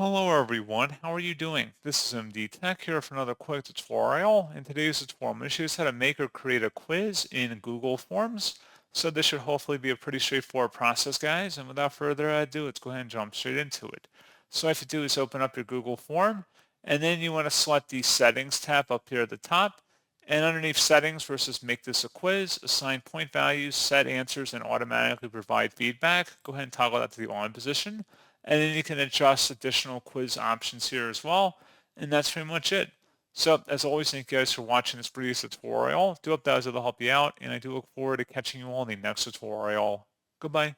Hello everyone, how are you doing? This is MD Tech here for another quick tutorial. In today's tutorial, I'm going to show you how to make or create a quiz in Google Forms. So this should hopefully be a pretty straightforward process, guys. And without further ado, let's go ahead and jump straight into it. So what you have to do is open up your Google form, and then you want to select the Settings tab up here at the top. And underneath Settings versus Make This a Quiz, assign point values, set answers, and automatically provide feedback. Go ahead and toggle that to the on position. And then you can adjust additional quiz options here as well. And that's pretty much it. So as always, thank you guys for watching this brief tutorial. Do hope that was able to help you out. And I do look forward to catching you all in the next tutorial. Goodbye.